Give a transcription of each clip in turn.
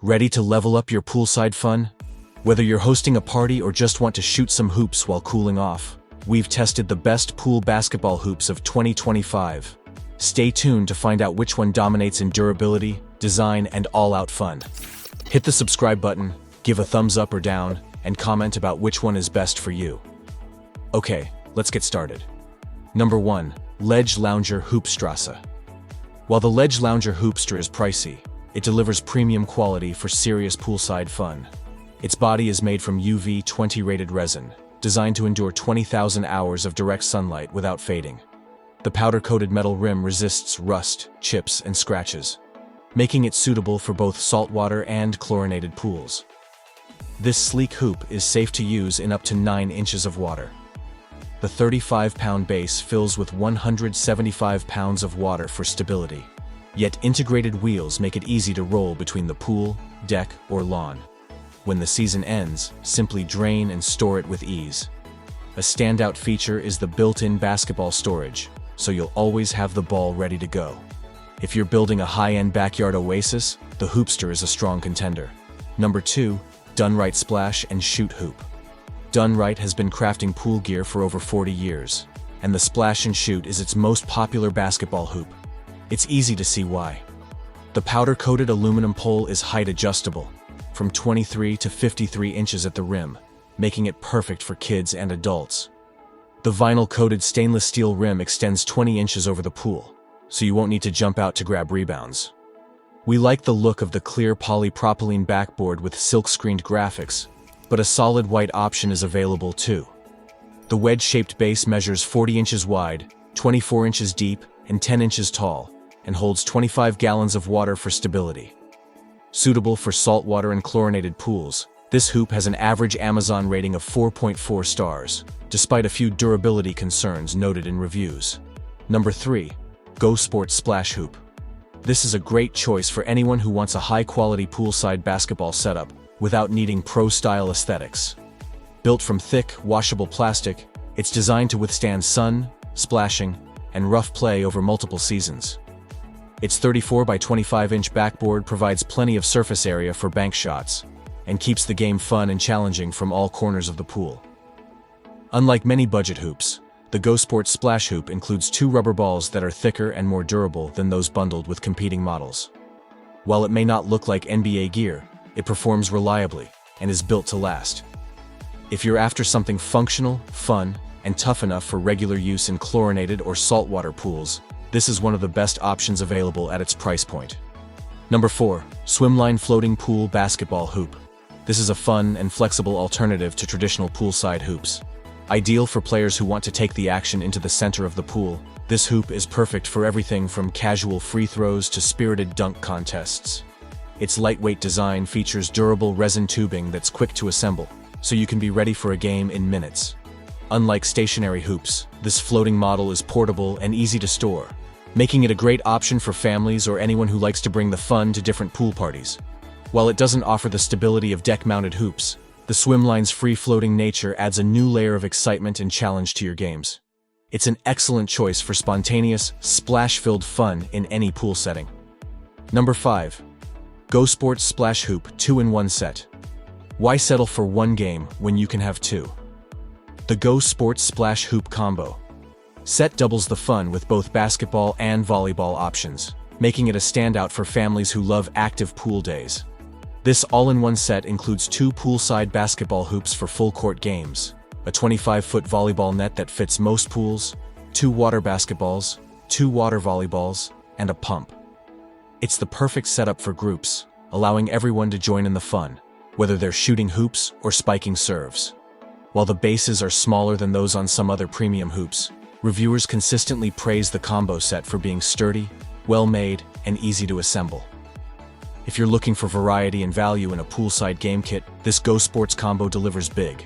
Ready to level up your poolside fun? Whether you're hosting a party or just want to shoot some hoops while cooling off, we've tested the best pool basketball hoops of 2025. Stay tuned to find out which one dominates in durability, design, and all-out fun. Hit the subscribe button, give a thumbs up or down, and comment about which one is best for you. Okay, let's get started. Number 1. Ledge Lounger Hoopstr. While the Ledge Lounger Hoopstr is pricey, it delivers premium quality for serious poolside fun. Its body is made from UV-20 rated resin, designed to endure 20,000 hours of direct sunlight without fading. The powder-coated metal rim resists rust, chips, and scratches, making it suitable for both saltwater and chlorinated pools. This sleek hoop is safe to use in up to 9 inches of water. The 35-pound base fills with 175 pounds of water for stability, yet integrated wheels make it easy to roll between the pool, deck, or lawn. When the season ends, simply drain and store it with ease. A standout feature is the built-in basketball storage, so you'll always have the ball ready to go. If you're building a high-end backyard oasis, the Hoopstr is a strong contender. Number 2. Dunn-Rite Splash and Shoot Hoop. Dunn-Rite has been crafting pool gear for over 40 years, and the Splash and Shoot is its most popular basketball hoop. It's easy to see why. The powder-coated aluminum pole is height adjustable, from 23 to 53 inches at the rim, making it perfect for kids and adults. The vinyl-coated stainless steel rim extends 20 inches over the pool, so you won't need to jump out to grab rebounds. We like the look of the clear polypropylene backboard with silk-screened graphics, but a solid white option is available too. The wedge-shaped base measures 40 inches wide, 24 inches deep, and 10 inches tall, and holds 25 gallons of water for stability. Suitable for saltwater and chlorinated pools, this hoop has an average Amazon rating of 4.4 stars, despite a few durability concerns noted in reviews. Number 3. GoSports Splash Hoop. This is a great choice for anyone who wants a high-quality poolside basketball setup without needing pro-style aesthetics. Built from thick, washable plastic, it's designed to withstand sun, splashing, and rough play over multiple seasons. Its 34 by 25-inch backboard provides plenty of surface area for bank shots, and keeps the game fun and challenging from all corners of the pool. Unlike many budget hoops, the GoSports Splash Hoop includes 2 rubber balls that are thicker and more durable than those bundled with competing models. While it may not look like NBA gear, it performs reliably and is built to last. If you're after something functional, fun, and tough enough for regular use in chlorinated or saltwater pools, this is one of the best options available at its price point. Number 4. Swimline Floating Pool Basketball Hoop. This is a fun and flexible alternative to traditional poolside hoops. Ideal for players who want to take the action into the center of the pool, this hoop is perfect for everything from casual free throws to spirited dunk contests. Its lightweight design features durable resin tubing that's quick to assemble, so you can be ready for a game in minutes. Unlike stationary hoops, this floating model is portable and easy to store, making it a great option for families or anyone who likes to bring the fun to different pool parties. While it doesn't offer the stability of deck-mounted hoops, the Swimline's free-floating nature adds a new layer of excitement and challenge to your games. It's an excellent choice for spontaneous, splash-filled fun in any pool setting. Number 5. GoSports Splash Hoop 2-in-1 Set. Why settle for one game when you can have 2? The GoSports Splash Hoop Combo set doubles the fun with both basketball and volleyball options, making it a standout for families who love active pool days. This all-in-one set includes 2 poolside basketball hoops for full-court games, a 25-foot volleyball net that fits most pools, 2 water basketballs, 2 water volleyballs, and a pump. It's the perfect setup for groups, allowing everyone to join in the fun, whether they're shooting hoops or spiking serves. While the bases are smaller than those on some other premium hoops, reviewers consistently praise the combo set for being sturdy, well-made, and easy to assemble. If you're looking for variety and value in a poolside game kit, this GoSports combo delivers big.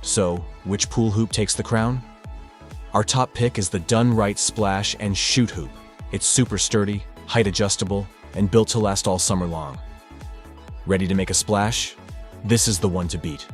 So, which pool hoop takes the crown? Our top pick is the Dunn-Rite Splash and Shoot Hoop. It's super sturdy, height adjustable, and built to last all summer long. Ready to make a splash? This is the one to beat.